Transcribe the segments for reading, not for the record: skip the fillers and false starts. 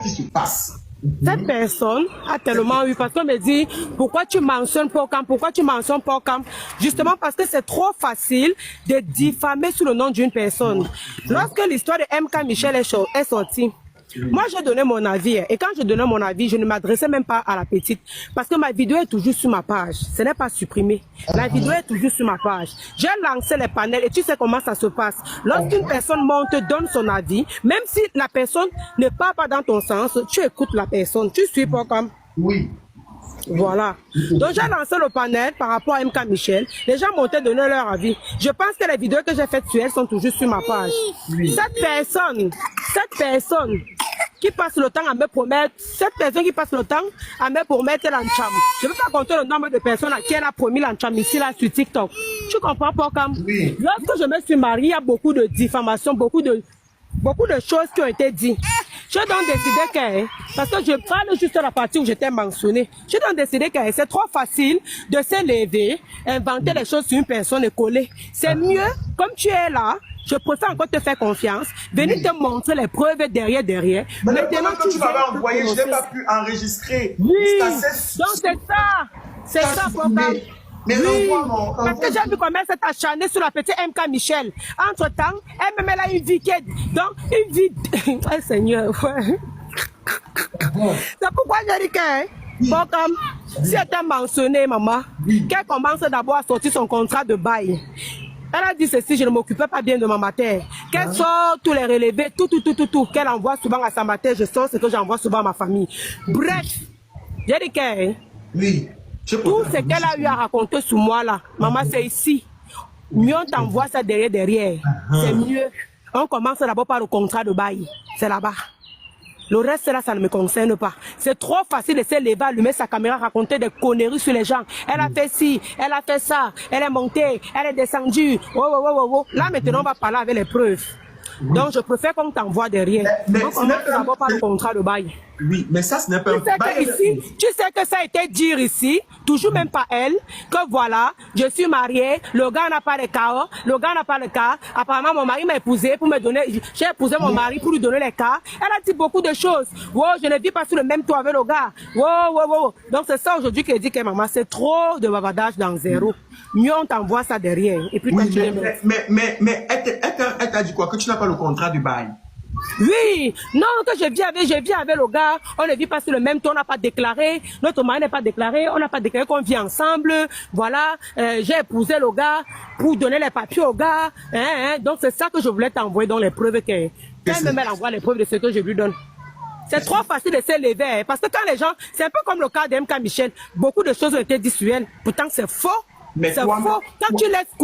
qui se passe. Cette personne a tellement eu, parce qu'on me dit, pourquoi tu mentionnes Pocam, pourquoi tu mentionnes Pocam? Justement parce que c'est trop facile de diffamer sous le nom d'une personne. Lorsque l'histoire de MK Michel est sortie, moi j'ai donné mon avis, et quand je donnais mon avis, je ne m'adressais même pas à la petite, parce que ma vidéo est toujours sur ma page, ce n'est pas supprimé, la vidéo est toujours sur ma page. J'ai lancé les panels et tu sais comment ça se passe. Lorsqu'une personne monte, donne son avis, même si la personne ne part pas dans ton sens, tu écoutes la personne, tu suis pas comme... Oui. Voilà. Donc j'ai lancé le panel par rapport à MK Michel. Les gens m'ont donné leur avis. Je pense que les vidéos que j'ai faites sur elle sont toujours sur ma page. Oui. Cette personne qui passe le temps à me promettre, l'encham. Je ne peux pas compter le nombre de personnes à qui elle a promis l'encham ici là sur TikTok. Tu comprends pas comme? Oui. Lorsque je me suis mariée, il y a beaucoup de diffamations, beaucoup de choses qui ont été dites. J'ai donc décidé que, parce que je parle juste à la partie où j'étais mentionné, j'ai donc décidé que c'est trop facile de se lever, inventer les choses sur une personne et coller. C'est mieux, comme tu es là, je préfère encore te faire confiance, venir te montrer les preuves derrière. Mais maintenant que tu m'avais envoyé, je n'ai pas pu enregistrer. Oui, Donc c'est ça, papa. Mais oui, parce que j'ai vu comment elle s'est acharnée sur la petite MK Michel. Entre-temps, elle-même elle a une vie qui est... Donc, une vie... Oh Seigneur, ouais. C'est pourquoi j'ai dit que... Bon, comme, si elle t'a mentionné, maman, qu'elle commence d'abord à sortir son contrat de bail. Elle a dit ceci, je ne m'occupais pas bien de ma matière. Qu'elle sort tous les relevés, tout, qu'elle envoie souvent à sa matière, je sors ce que j'envoie souvent à ma famille. Bref, j'ai dit que... Oui. Tout ce qu'elle a eu à raconter sur moi là, maman, c'est ici. Mieux on t'envoie ça derrière. C'est mieux. On commence d'abord par le contrat de bail. C'est là-bas. Le reste là, ça ne me concerne pas. C'est trop facile de se lever, allumer sa caméra, raconter des conneries sur les gens. Elle a fait ci, elle a fait ça, elle est montée, elle est descendue. Là maintenant, on va parler avec les preuves. Donc je préfère qu'on t'envoie derrière. Mais on commence d'abord par le contrat de bail. Oui, mais ça, ce n'est pas un bail. Tu sais que ça a été dit ici, toujours même pas elle, que voilà, je suis mariée, le gars n'a pas de cas, apparemment mon mari m'a épousé pour me donner, j'ai épousé mon mari pour lui donner les cas. Elle a dit beaucoup de choses. Wow, je ne vis pas sous le même toit avec le gars. Wow. Donc c'est ça aujourd'hui qu'elle dit que maman, c'est trop de bavardage dans zéro. Mieux on t'envoie ça derrière. Et puis oui, mais elle t'a dit quoi? Que tu n'as pas le contrat du bail? Oui, non, que je vis avec le gars, on ne vit pas sur le même toit, on n'a pas déclaré, notre mari n'est pas déclaré, on n'a pas déclaré qu'on vit ensemble, voilà, j'ai épousé le gars pour donner les papiers au gars, donc c'est ça que je voulais t'envoyer dans les preuves qu'elle-même elle envoie les preuves de ce que je lui donne. C'est trop facile de se lever, parce que quand les gens, c'est un peu comme le cas d'MK Michel, beaucoup de choses ont été dites sur elle, pourtant c'est faux. C'est faux. Quand tu laisses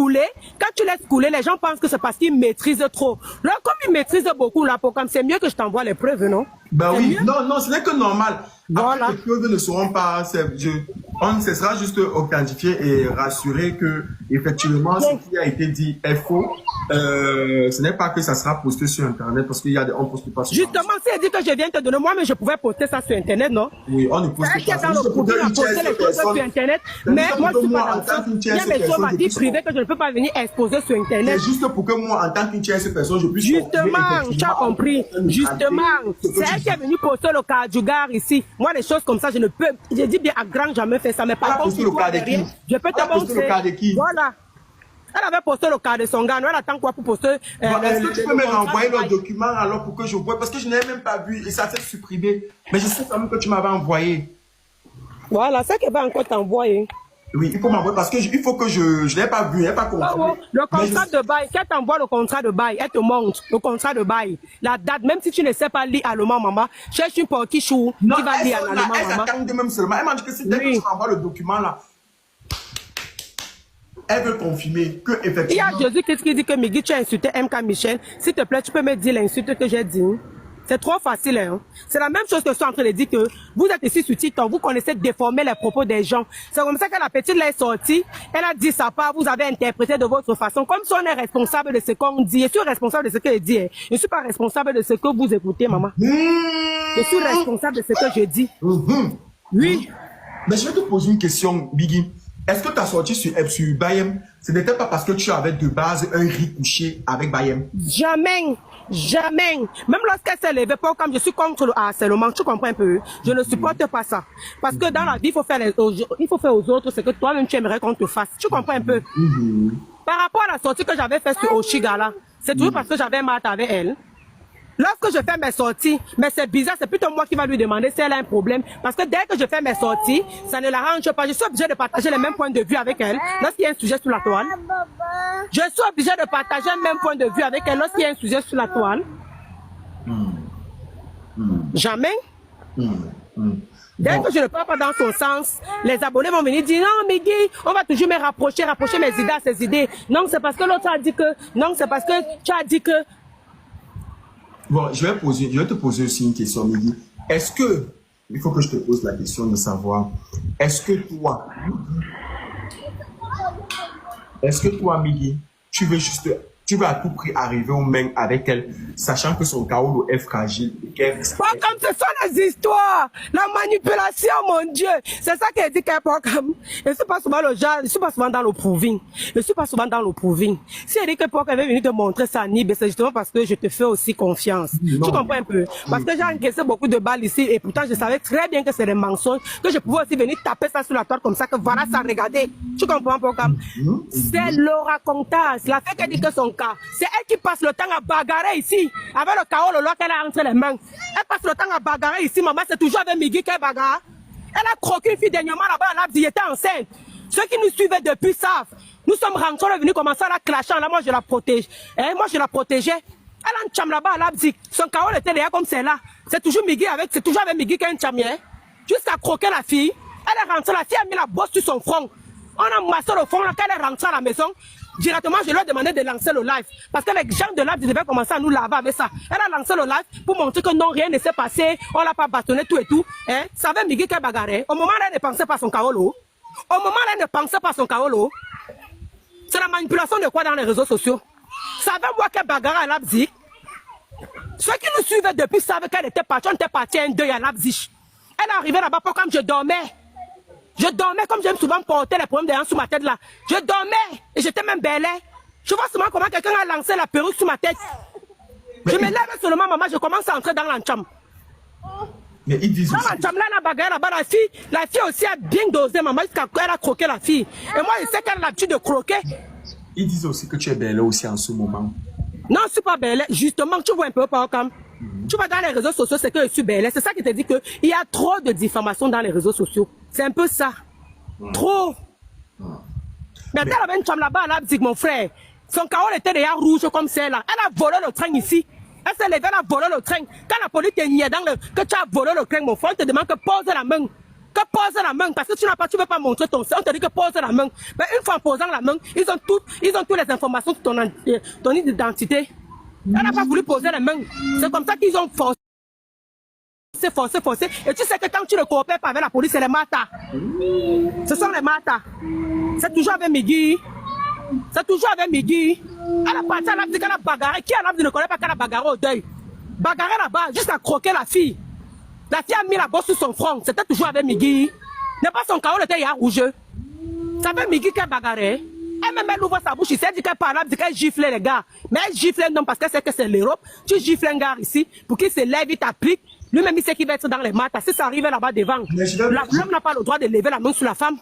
couler, les gens pensent que c'est parce qu'ils maîtrisent trop. Là, comme ils maîtrisent beaucoup là, c'est mieux que je t'envoie les preuves, non? Ben oui, non, ce n'est que normal. Voilà. Après, les preuves ne seront pas, on se sera juste authentifié et rassuré que, effectivement, ce qui a été dit est faux. Ce n'est pas que ça sera posté sur Internet parce qu'il y a on poste pas sur Justement, si elle dit que je viens te donner, moi, mais je pouvais poster ça sur Internet, non? Oui, on ne poste pas. C'est dans le profil à poster les choses sur Internet. Mais moi, je suis pas dans ça. Il y a mes choses, ma vie privée que je ne peux pas venir exposer sur Internet. C'est juste pour que moi, en tant qu'une tierce personne, je puisse... Justement, tu as compris. Justement, c'est elle qui est venue poster le cas du gars ici. Moi, les choses comme ça, je ne peux... Je dis bien à grand jamais fait ça, mais par contre, le cas de qui? Je peux te montrer. Le cas de qui? Voilà. Elle avait posté le cas de son gars. Elle attend quoi pour poster est-ce que tu peux me renvoyer le document alors pour que je vois? Parce que je n'ai même pas vu et ça s'est supprimé. Mais je sais quand même que tu m'avais envoyé. Voilà, ça qu'elle va encore t'envoyer. Oui, il faut m'envoyer parce que il faut que je l'ai pas vu, je l'ai pas compris. Le contrat de bail, quand tu envoies le contrat de bail, elle te montre le contrat de bail, la date, même si tu ne sais pas lire allemand, maman, cherche une porte qui choue, qui va lire en allemand, maman. Elle s'attend même seulement. Elle m'a dit que si dès que tu m'envoies le document là, elle veut confirmer que effectivement. Il y a Jésus qui dit que Migui, tu as insulté MK Michel. S'il te plaît, tu peux me dire l'insulte que j'ai dit. C'est trop facile, hein. C'est la même chose que je suis en train de dire que vous êtes ici sur TikTok, vous connaissez déformer les propos des gens. C'est comme ça que la petite là est sortie, elle a dit sa part, vous avez interprété de votre façon, comme si on est responsable de ce qu'on dit. Je suis responsable de ce qu'elle dit, hein. Je ne suis pas responsable de ce que vous écoutez, maman. Je suis responsable de ce que je dis. Oui. Mais je vais te poser une question, Biggie. Est-ce que ta sortie sur Bayem, ce n'était pas parce que tu avais de base un riz couché avec Bayem? Jamais, jamais. Même lorsqu'elle s'est levée, pour comme je suis contre le harcèlement, tu comprends un peu? Je ne supporte pas ça. Parce que dans la vie, il faut faire aux autres ce que toi-même tu aimerais qu'on te fasse. Tu comprends un peu? Par rapport à la sortie que j'avais faite sur Oshigala, c'est toujours parce que j'avais mal avec elle. Lorsque je fais mes sorties, mais c'est bizarre, c'est plutôt moi qui va lui demander si elle a un problème. Parce que dès que je fais mes sorties, ça ne l'arrange pas. Je suis obligée de partager les mêmes points de vue avec elle lorsqu'il y a un sujet sur la toile. Je suis obligée de partager le même point de vue avec elle lorsqu'il y a un sujet sur la toile. Jamais. Dès que je ne parle pas dans son sens, les abonnés vont venir dire non, Migui, on va toujours me rapprocher mes idées à ses idées. Non, c'est parce que l'autre a dit que. Non, c'est parce que tu as dit que. Bon, je vais te poser aussi une question, Migui. Est-ce que, il faut que je te pose la question de savoir, est-ce que toi, Migui, tu veux à tout prix arriver aux mains avec elle, sachant que son Kaolo est fragile et qu'elle... Pas comme ce sont les histoires, la manipulation, mon Dieu. C'est ça qu'elle dit qu'elle pas comme. Je suis pas souvent le genre, je suis pas souvent dans le proving. Je suis pas souvent dans le proving. Si elle dit que Pok avait venu te montrer sa nib, c'est justement parce que je te fais aussi confiance. Non. Tu comprends un peu? Parce que j'ai encaissé beaucoup de balles ici et pourtant je savais très bien que c'est des mensonges, que je pouvais aussi venir taper ça sur la toile comme ça, que voilà ça, regardez. Tu comprends, Pok? C'est le racontage. La fête qu'elle dit que son cas, c'est elle qui passe le temps à bagarrer ici, avec le chaos, le loi qu'elle a entre les mains. Elle passe le temps à bagarrer ici, maman, c'est toujours avec Migui qu'elle bagarre. Elle a croqué une fille dernièrement là-bas, elle était enceinte. Ceux qui nous suivaient depuis savent. Nous sommes rentrés, on est venus commencer à la clasher, là, moi je la protège. Moi je la protégeais. Elle a une cham là-bas à Leipzig. Son chaos était derrière comme celle-là. C'est toujours Migui c'est toujours avec Migui qu'elle a une chamière. Jusqu'à croquer la fille. Elle est rentrée, la fille a mis la bosse sur son front. On a massé le front là, quand elle est rentrée à la maison. Directement, je lui ai demandé de lancer le live. Parce que les gens de live devaient commencer à nous laver avec ça. Elle a lancé le live pour montrer que non, rien ne s'est passé. On l'a pas bâtonné, tout et tout. Ça avait Migui qu'elle bagarrait. Au moment où elle ne pensait pas son kaolo. Au moment où elle ne pensait pas son kaolo. C'est la manipulation de quoi dans les réseaux sociaux? Ça avait moi qu'elle bagarrait à Leipzig. Ceux qui nous suivaient depuis savaient qu'elle était partie. On était parti à un deuil à Leipzig. Elle est arrivée là-bas pour comme je dormais. Je dormais comme j'aime souvent porter les problèmes derrière sous ma tête là. Je dormais et j'étais même belle. Je vois souvent comment quelqu'un a lancé la perruque sous ma tête. Je me lève seulement, maman, je commence à entrer dans la chambre. Mais ils disent dans la chambre là, la bagarre là-bas, la fille aussi a bien dosé, maman, jusqu'à elle a croqué la fille. Et moi, je sais qu'elle a l'habitude de croquer. Ils disent aussi que tu es belle aussi en ce moment. Non, je ne suis pas belle. Justement, tu vois un peu pas comme. Tu vois dans les réseaux sociaux, c'est que je suis belle. C'est ça qui te dit qu'il y a trop de diffamation dans les réseaux sociaux. C'est un peu ça. Trop. Mais elle avait une chambre là-bas à Leipzig, mon frère. Son chaos était déjà rouge comme celle-là. Elle a volé le train ici. Elle s'est levée, elle a volé le train. Quand la police te niait dans que tu as volé le train, mon frère, on te demande que pose la main. Que pose la main. Parce que tu ne veux pas montrer ton sein. On te dit que pose la main. Mais une fois en posant la main, ils ont toutes les informations sur ton identité. Elle n'a pas voulu poser les mains. C'est comme ça qu'ils ont forcé. Et tu sais que quand tu ne coopères pas avec la police, c'est les matas. Ce sont les matas. C'est toujours avec Migui. C'est toujours avec Migui. Elle a parti à Leipzig, elle a bagarré. Qui à Leipzig ne connaît pas qu'elle a bagarré au deuil? Bagarré là-bas, jusqu'à croquer la fille. La fille a mis la bosse sur son front. C'était toujours avec Migui. N'est pas son chaos, était rouge. C'est avec Migui qu'elle bagarrait. Elle-même, elle ouvre sa bouche ici, elle dit qu'elle parle, elle dit qu'elle gifle les gars. Mais elle gifle un homme parce qu'elle sait que c'est l'Europe. Tu gifles un gars ici pour qu'il se lève, il t'applique. Lui-même, il sait qu'il va être dans les maths. Si ça arrive là-bas devant, l'homme n'a pas le droit de lever la main sur la femme.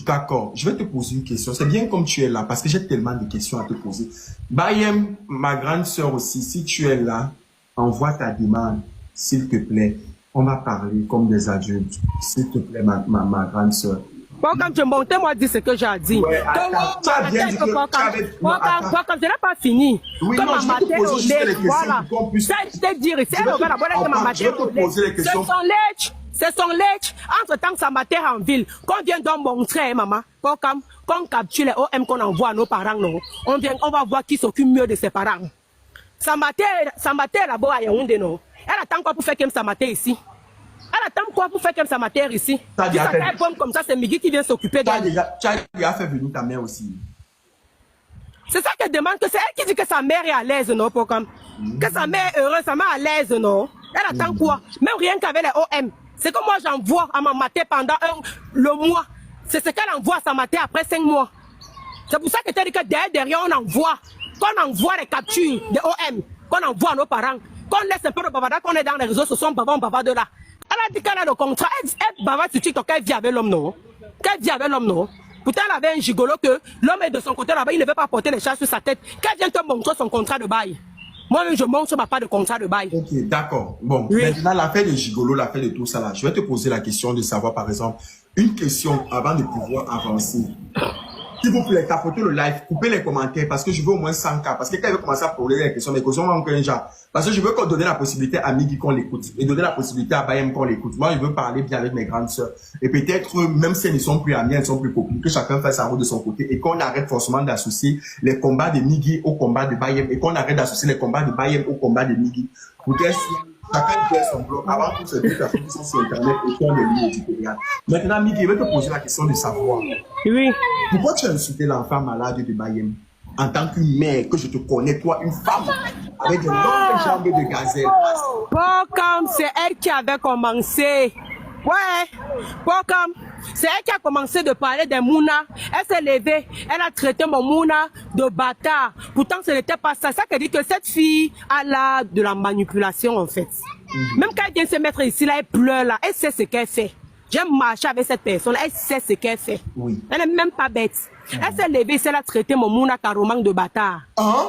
D'accord, je vais te poser une question. C'est bien comme tu es là parce que j'ai tellement de questions à te poser. Bayem, ma grande sœur aussi, si tu es là, envoie ta demande, s'il te plaît. On va parler comme des adultes. S'il te plaît, ma grande sœur. Bon, quand je montais, moi, dis ce que j'ai dit. Ouais, tu as bien dit que quand je n'ai pas fini. Oui, comme non, je vais te poser juste les questions voilà. pour qu'on puisse... Je vais te dire, c'est elle la bonne que ma matière c'est son lèche. Entre-temps, ça matière en ville. Qu'on vient donc montrer, maman, qu'on capture les OM qu'on envoie à nos parents, non. On va voir qui s'occupe mieux de ses parents. Sa matière là-bas à Yaoundé, non. Elle attend quoi pour faire comme sa matière ici? Elle attend quoi pour faire comme sa matière ici? Si ça fait un comme ça, c'est Migui qui vient s'occuper d'elle. Tu as déjà fait venir ta mère aussi. C'est ça qu'elle demande, que c'est elle qui dit que sa mère est à l'aise, non, pour comme. Que sa mère est heureuse, sa mère est à l'aise, non. Elle attend quoi? Même rien qu'avec les OM. C'est que moi j'envoie à ma matière pendant le mois. C'est ce qu'elle envoie à sa matin après 5 mois. C'est pour ça que tu as dit que derrière, on envoie les captures des OM, qu'on envoie à nos parents, qu'on laisse un peu de bavardage, qu'on est dans les réseaux sociaux, on bavarde là. Elle a dit qu'elle a le contrat, elle bavarde sur TikTok, qu'elle vit avec l'homme, non? Qu'elle vit avec l'homme, non? Pourtant, elle avait un gigolo que l'homme est de son côté là-bas, il ne veut pas porter les charges sur sa tête. Qu'elle vienne te montrer son contrat de bail. Moi-même, je montre ma part de contrat de bail. Ok, d'accord. Bon, oui. Maintenant, l'affaire de gigolo, l'affaire de tout ça là, je vais te poser la question de savoir, par exemple, une question avant de pouvoir avancer. S'il vous plaît, tapotez le live, coupez les commentaires parce que je veux au moins 100 cas. Parce que quand il veut commencer à poser les questions, vont encore un genre. Parce que je veux qu'on donne la possibilité à Migui qu'on l'écoute et donner la possibilité à Bayem qu'on l'écoute. Moi, je veux parler bien avec mes grandes sœurs. Et peut-être, même si elles ne sont plus amies, elles sont plus copines, que chacun fasse sa route de son côté et qu'on arrête forcément d'associer les combats de Migui au combat de Bayem et qu'on arrête d'associer les combats de Bayem au combat de Migui. Peut-être chacun fait son blog avant que ces deux personnes qui sont sur Internet et qui ont des lignes éditoriales. Maintenant, Migui, je vais te poser la question de savoir. Oui. Pourquoi tu as insulté l'enfant malade de Bayem en tant qu'une mère que je te connais, toi, une femme avec de longues jambes de gazelle? Bon, comme c'est elle qui avait commencé. Ouais. Bon, comme c'est elle qui a commencé de parler des Mouna. Elle s'est levée. Elle a traité mon Mouna de bâtard. Pourtant, ce n'était pas ça. Ça qui dit que cette fille a là de la manipulation, en fait. Même quand elle vient se mettre ici, là, elle pleure, là. Elle sait ce qu'elle fait. J'aime marcher avec cette personne. Elle sait ce qu'elle fait. Oui. Elle n'est même pas bête. Elle s'est levée, elle a traité mon Mouna Karoman de bâtard.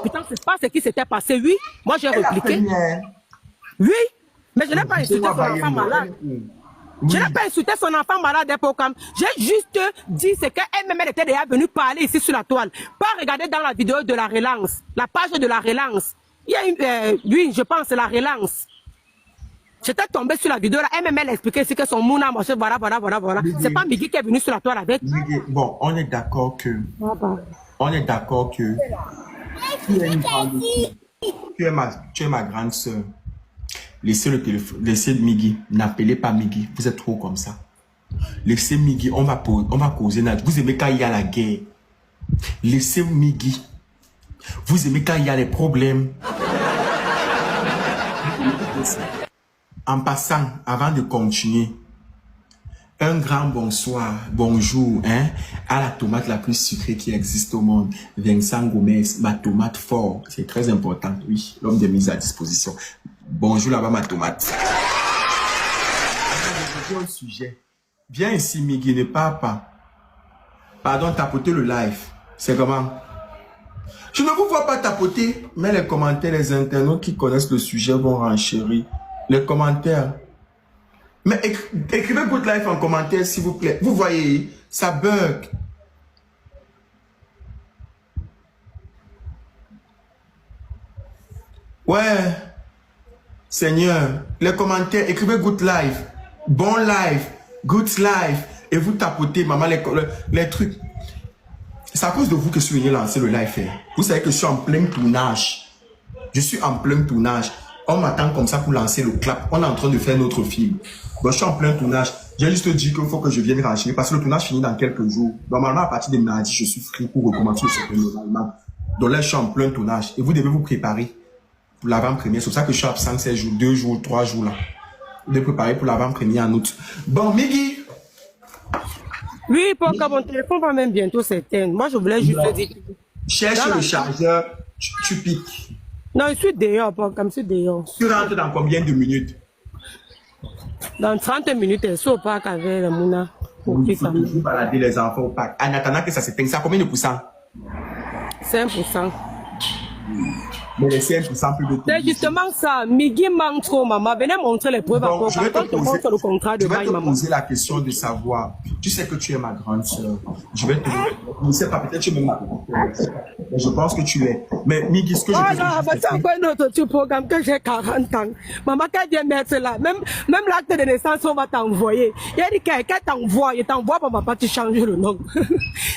Putain, c'est pas ce qui s'était passé. Oui, moi j'ai répliqué. Oui, mais je n'ai pas insulté son enfant malade. Je n'ai pas insulté son enfant malade d'Epocam. J'ai juste dit ce qu'elle-même était déjà venue parler ici sur la toile. Pas regarder dans la vidéo de la relance, la page de la relance. Il y a une, oui, je pense, la relance. J'étais tombé sur la vidéo là, elle expliquait ici que son mouna marché, voilà. C'est pas Migui qui est venu sur la toile avec. Bon, on est d'accord que. Tu es une grande soeur. Tu es ma grande soeur. Laissez le téléphone, laissez Migui. N'appelez pas Migui. Vous êtes trop comme ça. Laissez Migui, on va causer. Vous aimez quand il y a la guerre. Laissez Migui. Vous aimez quand il y a les problèmes. En passant, avant de continuer, un grand bonsoir, bonjour, hein, à la tomate la plus sucrée qui existe au monde, Vincent Gomez, ma tomate fort, c'est très important, oui, l'homme de mise à disposition. Bonjour là-bas, ma tomate. J'ai un sujet. Viens ici, Migui, ne parle pas. Pardon, tapoter le live. C'est comment? Je ne vous vois pas tapoter, mais les commentaires, les internautes qui connaissent le sujet vont renchérir. Les commentaires. Mais écrivez Good Life en commentaire, s'il vous plaît. Vous voyez, ça bug. Ouais. Seigneur, les commentaires, écrivez Good Life. Bon life. Good life. Et vous tapotez, maman, les trucs. C'est à cause de vous que je suis venu lancer le live. Vous savez que je suis en plein tournage. Je suis en plein tournage. On m'attend comme ça pour lancer le clap. On est en train de faire notre film. Donc, je suis en plein tournage. J'ai juste dit qu'il faut que je vienne renchaîner parce que le tournage finit dans quelques jours. Normalement, à partir de mardi, je suis free pour recommencer ce film normalement. Donc là, je suis en plein tournage. Et vous devez vous préparer pour l'avant-première. C'est pour ça que je suis absent 16 jours, 2 jours, 3 jours là. Vous devez préparer pour l'avant-première en août. Bon, Migui. Oui, pour que mon téléphone va même bientôt s'éteindre. Moi, je voulais juste dire. Cherche le chargeur, tu piques. Non, je suis dehors, comme je suis dehors. Tu rentres dans combien de minutes? Dans 30 minutes, elle sort au parc avec le Mouna. Il faut toujours balader les enfants au parc. En attendant que ça s'éteigne, ça combien de pourcents? 5%. Mais les 5% plus de tout. C'est justement ça. Migui manque trop, maman. Venez montrer les preuves. Donc, je vais te poser la question de savoir. Tu sais que tu es ma grande soeur. Je vais te je ne sais pas, peut-être tu es même ma grande soeur. Mais je pense que tu l'es. Mais Migui, ce que je veux dire. C'est encore un autre programme que j'ai 40 ans. Maman, quand vient mettre là, même l'acte de naissance, on va t'envoyer. Il a dit quelqu'un t'envoie, il t'envoie pour papa, tu changes le nom.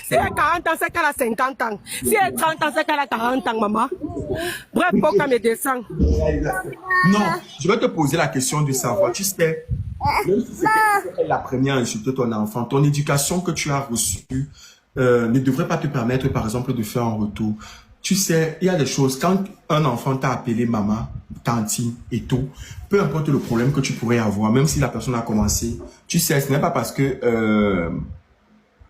Si elle a 40 ans, c'est qu'elle a 50 ans. Si elle a 30 ans, c'est qu'elle a 40 ans, maman. Bref, pourquoi me descend? Non, je vais te poser la question de savoir. Tu sais, même si c'était la première à insulter ton enfant, ton éducation que tu as reçue ne devrait pas te permettre, par exemple, de faire un retour. Tu sais, il y a des choses, quand un enfant t'a appelé maman, tantine et tout, peu importe le problème que tu pourrais avoir, même si la personne a commencé, tu sais, ce n'est pas parce que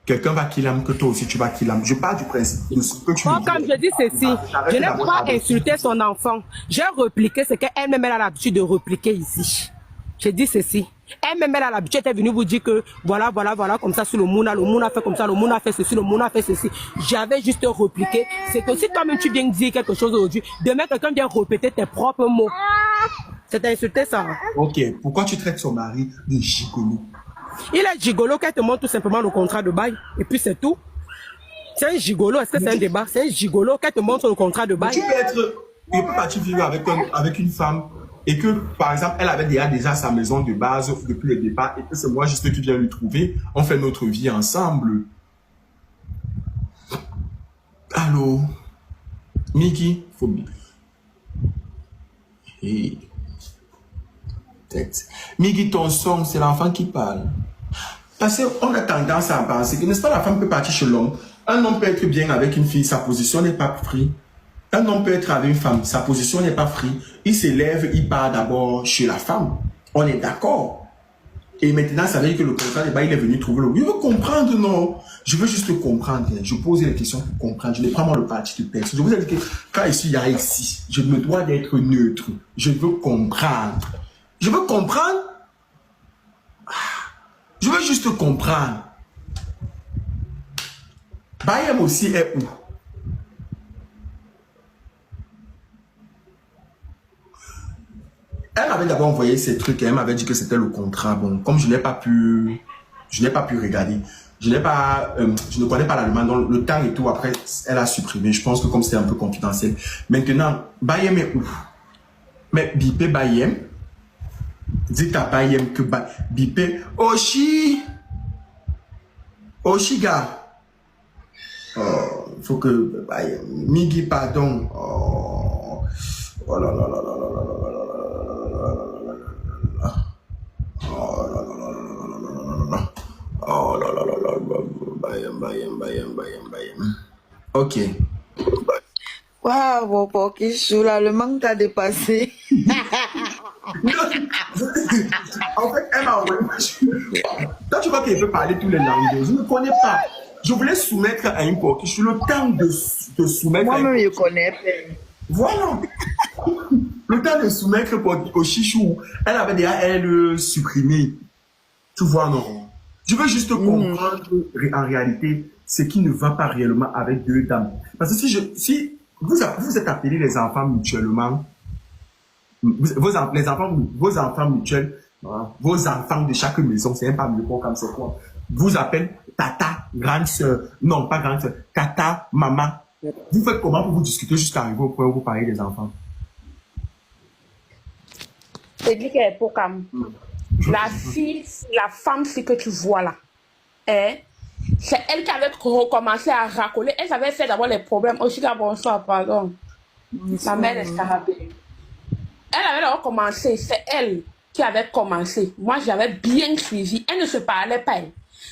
quelqu'un va killam, que toi aussi tu vas killam. Je parle du principe de ce que tu Bon, me dis. comme je dis ceci, je n'ai pas insulté son enfant. J'ai repliqué ce qu'elle-même a l'habitude de repliquer ici. Je dis ceci. Elle-même elle a l'habitude, elle est venue vous dire que voilà, comme ça sur le Mouna fait comme ça, le Mouna fait ceci, le Mouna fait ceci. J'avais juste repliqué. C'est que si toi-même tu viens dire quelque chose aujourd'hui, demain quelqu'un vient répéter tes propres mots. C'est insulté ça. Ok, pourquoi tu traites son mari de gigolo? Il est gigolo qu'elle te montre tout simplement le contrat de bail. Et puis c'est tout. C'est un gigolo, est-ce que c'est un débat? C'est un gigolo qu'elle te montre le contrat de bail. Tu peux être, il peut partir vivre avec une femme et que, par exemple, elle avait déjà sa maison de base depuis le départ et que c'est moi juste qui viens lui trouver. On fait notre vie ensemble. Allô? Miki? Hey. Miki, ton son, c'est l'enfant qui parle. Parce qu'on a tendance à penser que, n'est-ce pas, la femme peut partir chez l'homme. Un homme peut être bien avec une fille, sa position n'est pas free. Un homme peut être avec une femme, sa position n'est pas free. Il s'élève, il part d'abord chez la femme. On est d'accord. Et maintenant, ça veut dire que le contrat, il est venu trouver le... Je veux comprendre, non. Je veux juste comprendre. Je pose les questions pour comprendre. Je ne prends pas le parti de personne. Je vous ai dit que quand ici, il y a ici, je me dois d'être neutre. Je veux comprendre. Je veux comprendre. Je veux juste comprendre. Bayem aussi est où? Elle m'avait d'abord envoyé ces trucs et elle m'avait dit que c'était le contrat. Bon, comme je n'ai pas pu regarder. Je ne connais pas l'allemand, donc le temps et tout, après, elle a supprimé. Je pense que comme c'était un peu confidentiel. Maintenant, Bayem est où? Mais Bipé Bayem, dites à Bayem que Bipé, Oshi, gars. Il faut que Migi, pardon. Oh là là là là là là là là là. Oh là là là là là là. Oh là là là là. Bayem. Ok. Waouh, mon pauvre Kichou, là, le manque t'a dépassé. En fait, elle m'a envoyé. Toi, tu vois qu'elle peut parler tous les langues. Je ne connais pas. Je voulais soumettre à une porte. Je suis le temps de soumettre. Moi-même, je connais. Voilà. Le temps de soumettre au chichou. Elle avait déjà, supprimé. Tu vois, non. Je veux juste comprendre en réalité ce qui ne va pas réellement avec deux dames. Parce que si vous êtes appelés les enfants mutuellement, vos enfants mutuels, vos enfants de chaque maison, c'est un pas mieux comme c'est quoi. Vous appelez tata, grande soeur, non pas grande soeur, tata, maman. Vous faites comment pour vous discuter jusqu'à arriver au point où vous parlez des enfants? C'est dit qu'elle est pour comme la femme, c'est que tu vois là. C'est elle qui avait recommencé à racoler. Elle avait fait d'abord les problèmes. Aussi, bonsoir, pardon. Ma mère est scarabée. Elle avait d'abord commencé. C'est elle qui avait commencé. Moi, j'avais bien suivi. Elle ne se parlait pas.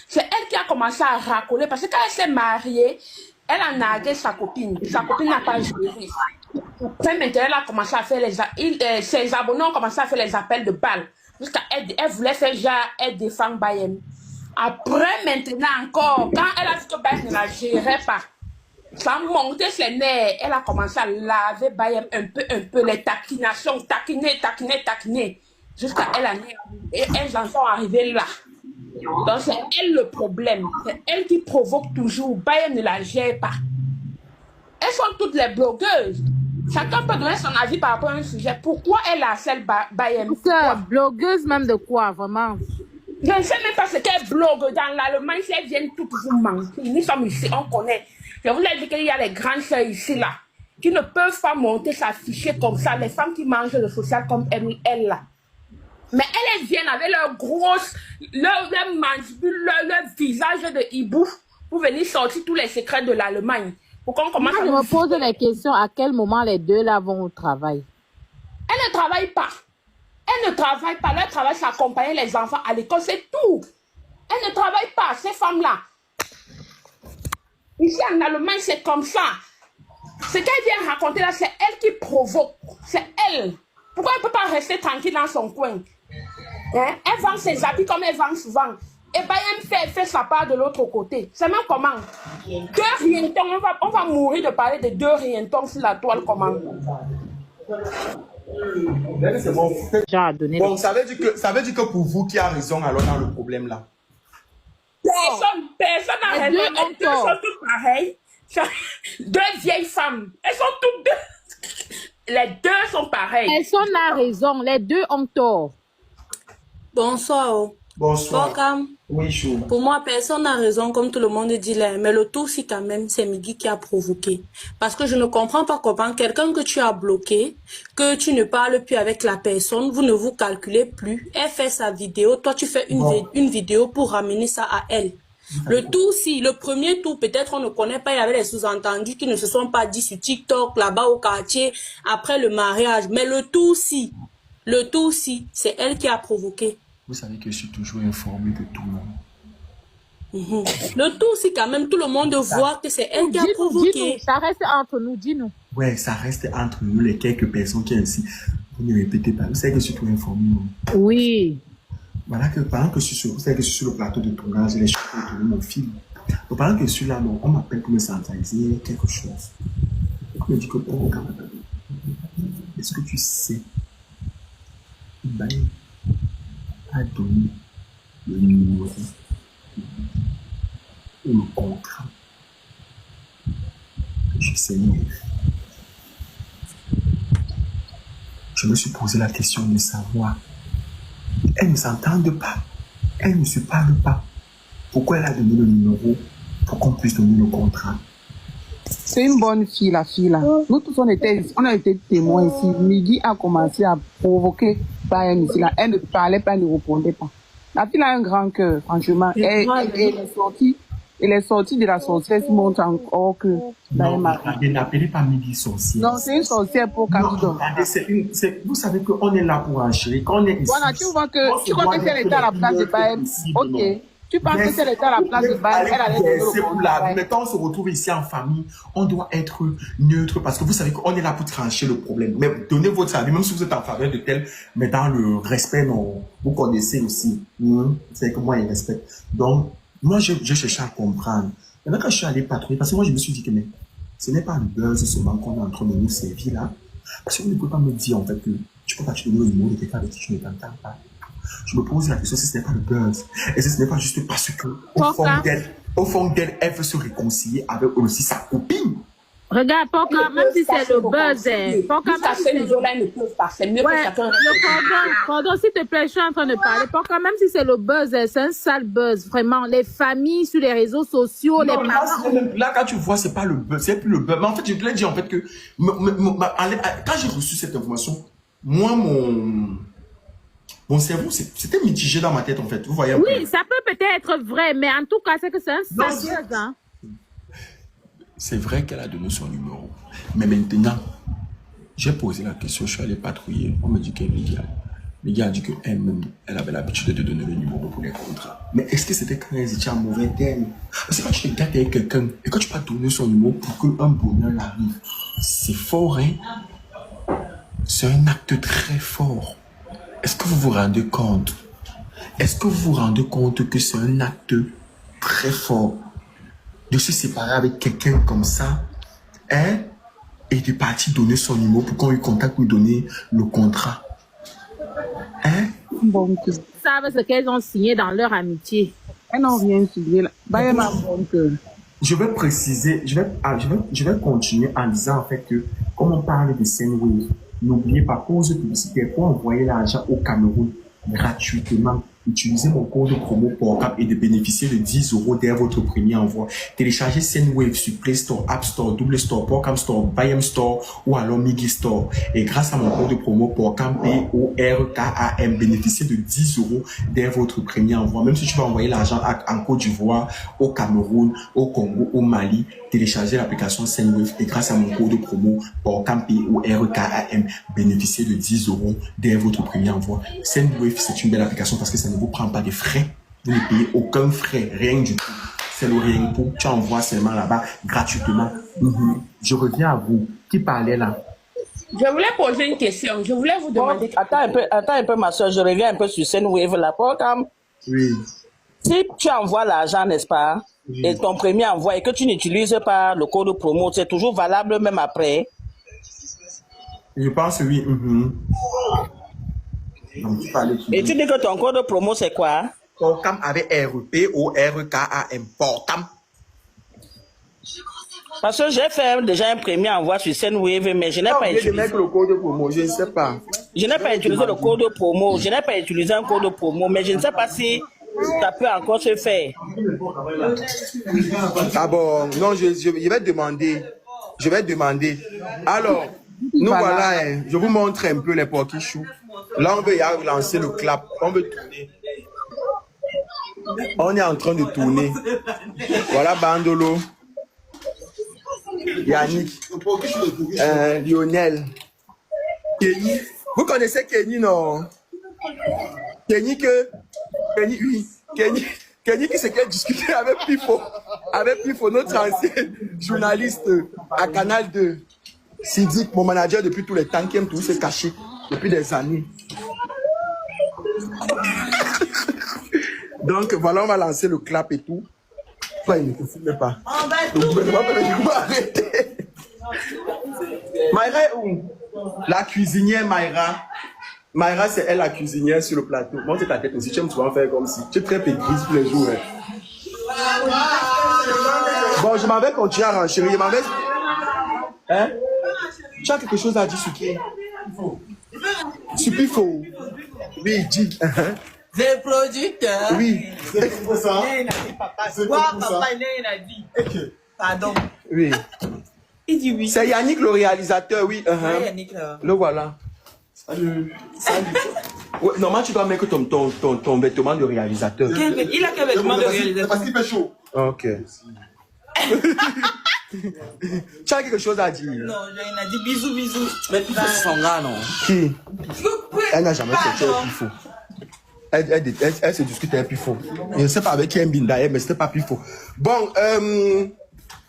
C'est elle qui a commencé à racoler. Parce que quand elle s'est mariée, elle a nargué sa copine. Sa copine n'a pas géré. Après, maintenant, elle a commencé à faire ses abonnés ont commencé à faire les appels de balles. Jusqu'à elle voulait faire genre, elle défend Bayem. Après, maintenant encore, quand elle a vu que Bayem ne la gérait pas, ça a monté ses nerfs. Elle a commencé à laver Bayem un peu, les taquinations, taquiner. Jusqu'à elles en sont arrivées là. Donc, c'est elle le problème. C'est elle qui provoque toujours. Bayem ne la gère pas. Elles sont toutes les blogueuses. Chacun peut donner son avis par rapport à un sujet. Pourquoi elle harcèle Bayem? Blogueuse même de quoi, vraiment? Je ne sais même pas ce qu'elle blogue dans l'Allemagne. Si elles viennent toutes vous mentir. Nous sommes ici, on connaît. Je vous ai dit qu'il y a les grandes sœurs ici, là, qui ne peuvent pas monter, s'afficher comme ça. Les femmes qui mangent le social comme elle là. Mais elles viennent avec leur grosse, leur mandibule, leur visage de hibou pour venir sortir tous les secrets de l'Allemagne. Pourquoi on commence Moi, je me pose la question, à quel moment les deux là vont au travail? Elles ne travaillent pas. Elles ne travaillent pas. Leur travail, c'est accompagner les enfants à l'école, c'est tout. Elles ne travaillent pas, ces femmes-là. Ici en Allemagne, c'est comme ça. Ce qu'elle vient raconter là, c'est elle qui provoque. C'est elle. Pourquoi elle ne peut pas rester tranquille dans son coin? Elle vend ses habits comme elle vend souvent. Et Bayem fait sa part de l'autre côté. C'est même comment? Deux rientons, on va mourir de parler de deux rientons sur la toile comment? Bon, ça veut dire que pour vous qui a raison alors dans le problème là. Personne n'a raison. Les deux sont toutes pareilles. Deux vieilles femmes. Elles sont toutes deux. Les deux sont pareilles. Personne n'a raison. Les deux ont tort. Bonsoir. Bonsoir. Bokam. Oui, chaud. Pour moi, personne n'a raison, comme tout le monde dit là. Mais le tout, si quand même, c'est Migui qui a provoqué. Parce que je ne comprends pas comment quelqu'un que tu as bloqué, que tu ne parles plus avec la personne, vous ne vous calculez plus. Elle fait sa vidéo, toi tu fais une vidéo pour ramener ça à elle. Le tout, si le premier tour, peut-être on ne connaît pas, il y avait des sous-entendus qui ne se sont pas dit sur TikTok, là-bas au quartier, après le mariage. Mais le tout, si, c'est elle qui a provoqué. Vous savez que je suis toujours informé de tout le monde. Le tout, si quand même tout le monde voit que c'est elle qui a provoqué. Dis-nous, ça reste entre nous, dis-nous. Ouais, ça reste entre nous, les quelques personnes qui sont ici. Vous ne répétez pas. Vous savez que je suis toujours informé. Oui. Voilà que pendant que je suis sur le plateau de tournage, les choses ont tourné mon film. Donc pendant que je suis là, on m'appelle pour me sensibiliser quelque chose. On me dit que, oh, est-ce que tu sais, Baye a donné le numéro ou le contrat que je sais lire. Je me suis posé la question de savoir. Elles ne s'entendent pas. Elles ne se parlent pas. Pourquoi elle a donné le numéro pour qu'on puisse donner le contrat? C'est une bonne fille, la fille là. Nous tous, on a été témoins ici. Migui a commencé à provoquer Bayem ici là. Elle ne parlait pas, elle ne répondait pas. La fille a un grand cœur, franchement. Et les sorties de la sorcière montrent encore que Bayem a... Non, n'appelez pas Migui sorcière. Non, c'est une sorcière pour Candido. Vous savez qu'on est là pour enchaîner. Quand on est ici, voilà, tu vois que si elle était à la place de Bayem, ok. Tu penses que si elle était à la place de Bayem, elle allait donner le contrat. Mais quand on se retrouve ici en famille, on doit être neutre parce que vous savez qu'on est là pour trancher le problème. Mais donnez votre avis, même si vous êtes en faveur de tel, mais dans le respect, non, vous connaissez aussi. Vous savez que moi, il respecte. Donc, moi, je cherchais à comprendre. Maintenant, quand je suis allé patrouiller, parce que moi, je me suis dit que mais, ce n'est pas le buzz seulement qu'on est en train de nous servir là. Parce que vous ne pouvez pas me dire en fait que tu peux pas te donner le numéro de quelqu'un avec qui tu ne t'entends pas. Je me pose la question si ce n'est pas le buzz. Et si ce n'est pas juste parce que, au fond d'elle, elle veut se réconcilier avec aussi sa copine. Regarde, Poka, même si c'est le buzz, Poka, jusqu'à ce niveau-là, ils ne peuvent pas. C'est mieux que chacun... Pardon, s'il te plaît, je suis en train de parler. Poka, même si c'est le buzz, c'est un sale buzz, vraiment. Les familles sur les réseaux sociaux, non, les parents... Là, quand tu vois, c'est pas le buzz, c'est plus le buzz. Mais en fait, je te l'ai dit en fait que quand j'ai reçu cette information, moi, mon cerveau, c'était mitigé dans ma tête, en fait. Vous voyez? Oui, ça peut peut-être être vrai, mais en tout cas, c'est que c'est un sale buzz, hein. C'est vrai qu'elle a donné son numéro. Mais maintenant, j'ai posé la question, je suis allé patrouiller. On me dit que Migui a dit qu'elle-même, elle avait l'habitude de donner le numéro pour les contrats. Mais est-ce que c'était quand elle était en mauvais terme? Parce que quand tu te gâtes avec quelqu'un et quand tu peux donner son numéro pour qu'un bonheur arrive, c'est fort, hein? C'est un acte très fort. Est-ce que vous vous rendez compte? Est-ce que vous vous rendez compte que c'est un acte très fort de se séparer avec quelqu'un comme ça, hein, et de partir donner son numéro pour qu'on lui contacte pour lui donner le contrat? Hein? Bon, Ils savent ce qu'elles ont signé dans leur amitié. elles n'ont rien signé là. Bayem a bon cœur. Je vais préciser, je vais continuer en disant en fait que, comme on parle de Sendwave, n'oubliez pas, pause publicitaire, pour envoyer l'argent au Cameroun gratuitement, utilisez mon code promo PORCAM et de bénéficier de 10 € dès votre premier envoi. Téléchargez Sendwave sur Play Store, App Store, Double Store, PORCAM Store, Bayem Store ou alors Migui Store. Et grâce à mon code promo PORCAM, PORKAM, bénéficiez de 10 € dès votre premier envoi. Même si tu vas envoyer l'argent en Côte d'Ivoire, au Cameroun, au Congo, au Mali, téléchargez l'application Sendwave et grâce à mon code promo PORCAM, PORKAM, bénéficiez de 10 € dès votre premier envoi. Sendwave, c'est une belle application parce que ça ne vous prend pas de frais. Vous ne payez aucun frais, rien du tout. C'est le rien pour. Tu envoies seulement là-bas gratuitement. Je reviens à vous. Qui parlait là? Je voulais poser une question. Je voulais vous demander... Attends un peu, ma soeur. Je reviens un peu sur Sendwave là. Oui. Si tu envoies l'argent, n'est-ce pas, et ton premier envoi, et que tu n'utilises pas le code promo, c'est toujours valable même après. Je pense oui. Donc, Et tu dis que ton code promo, c'est quoi? Porcam avec R, P-O-R-K-A-M, Porcam. Parce que j'ai fait déjà un premier envoi sur Sendwave, mais je n'ai pas utilisé. De mettre le code promo, je ne sais pas. Je n'ai pas utilisé le code promo. Je n'ai pas utilisé un code promo, mais je ne sais pas si ça peut encore se faire. Ah bon, non, je vais demander. Je vais demander. Alors, nous voilà, hein, je vous montre un peu les porquichous. Là, on veut y lancer le clap. On veut tourner. On est en train de tourner. Voilà Bandolo. Yannick. Lionel. Kenny. Vous connaissez Kenny, non? Kenny oui. Kenny qui s'est discuté avec Pifo. Avec Pifo, notre ancien journaliste à Canal 2. Sidique, mon manager depuis tous les temps, qui aime tout se cacher depuis des années. Donc voilà, on va lancer le clap et tout. Toi, il ne te filme pas. Le gouvernement peut arrêter. Mayra est où? La cuisinière Mayra. Mayra, c'est elle la cuisinière sur le plateau. Monte ta tête aussi, tu aimes souvent faire comme si. Tu es très pétrise tous les jours. Hein. Bon, je m'en vais continuer à renchérir. Je m'en vais. Hein? Tu as quelque chose à dire sur qui? Sur Pifo. Oui, dis. Des producteurs. Oui. C'est pour ça. Papa, il a dit. Pardon. Oui. Il dit oui. C'est Yannick le réalisateur, oui. Yannick là. Le voilà. Salut. Ouais, normalement, tu dois mettre ton vêtement de réalisateur. Il a quel vêtement de réalisateur? Parce qu'il fait chaud. Ok. Tu as quelque chose à dire? Non, il a dit bisous, bisous. Mais Pifo, c'est son gars, non? Qui? Elle n'a jamais sorti avec Pifo. Elle se discute avec Pifo. Je ne sais pas avec qui elle Bindaye, mais ce n'était pas Pifo. Bon,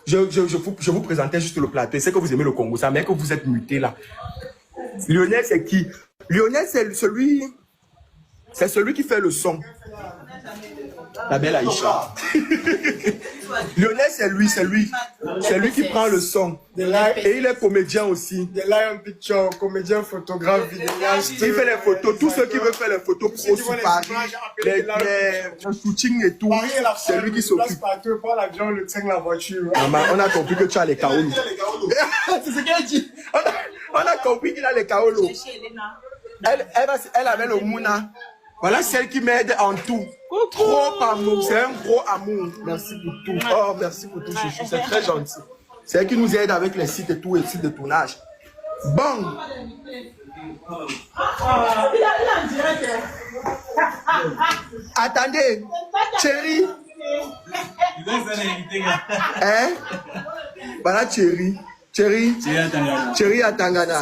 je vous présentais juste le plateau. C'est que vous aimez le Congo, ça, mais que vous êtes muté là. Lionel, c'est qui? Lionel, c'est celui qui fait le son. La belle Aïcha. Lionel, c'est lui qui prend le son. Et il est comédien aussi. The Lion Picture, comédien, photographe, vidéaste. Il fait les photos, tous ceux qui veulent faire les photos pro sur Paris, les shootings et tout, c'est lui qui s'occupe. Pas l'avion, le train, la voiture. Maman, on a compris que tu as les kaolos. C'est ce qu'elle dit. On a compris qu'il a les kaolos. Elle avait le Mouna. Voilà celle qui m'aide en tout. Trop amour, c'est un gros amour. Merci pour tout. Oh, merci pour tout, chouchou. C'est très gentil. C'est elle qui nous aide avec les sites et tout, les sites de tournage. Bon. Attendez, chérie. Hein? Voilà, chérie. Chérie à Tangana.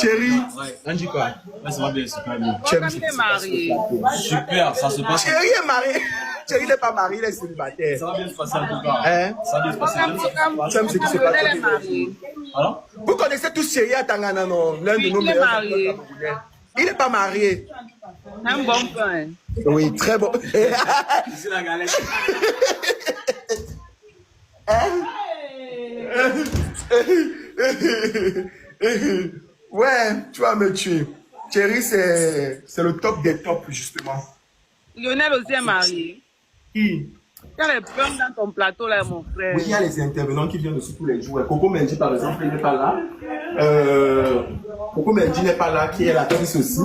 Chérie, on dit quoi? Ça va bien, super bien. Chérie est mariée. Super, ça se passe. Chérie est mariée. Chérie n'est pas mariée, elle est célibataire. Ça va bien se passer en tout cas. Hein? Ça va bien se passer. J'aime ce qui se passe. Alors? Vous connaissez tous Chérie à Tangana, non? L'un de nos meilleurs. Il n'est pas marié. Un bon point. Oui, très bon. C'est la galette. Ouais, tu vas me tuer. Thierry, c'est le top des tops, justement. Lionel aussi est marié. Qui? Il y a les pommes dans ton plateau, là, mon frère. Oui, il y a les intervenants qui viennent aussi tous les jours. Coco Mendy, par exemple, il n'est pas là. Coco Mendy n'est pas là, qui est l'actrice aussi,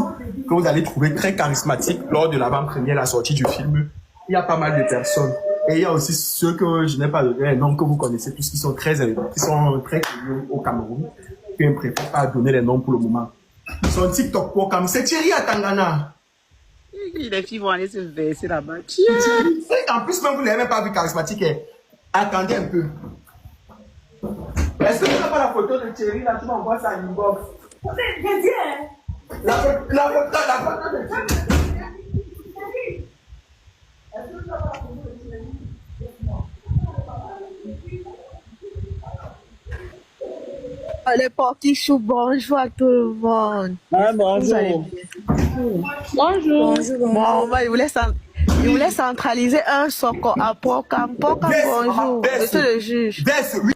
que vous allez trouver très charismatique lors de l'avant-première, la sortie du film. Il y a pas mal de personnes. Et il y a aussi ceux que je n'ai pas donné les noms que vous connaissez tous, qui sont très connus au Cameroun, qui ne préfèrent pas donner les noms pour le moment. Son TikTok pour comme c'est Thierry à Tangana. Les filles vont aller se verser là-bas. En plus, même vous ne l'avez même pas vu charismatique. Attendez un peu. Est-ce que tu n'as pas la photo de Thierry là? Tu m'envoies ça en inbox. La photo de Thierry. Les porquichous, bonjour à tout le monde. Ah, bonjour. Bonjour. Bon, il Il voulait centraliser un soco à Pokam. Pokam, bonjour. Monsieur le juge. Oui.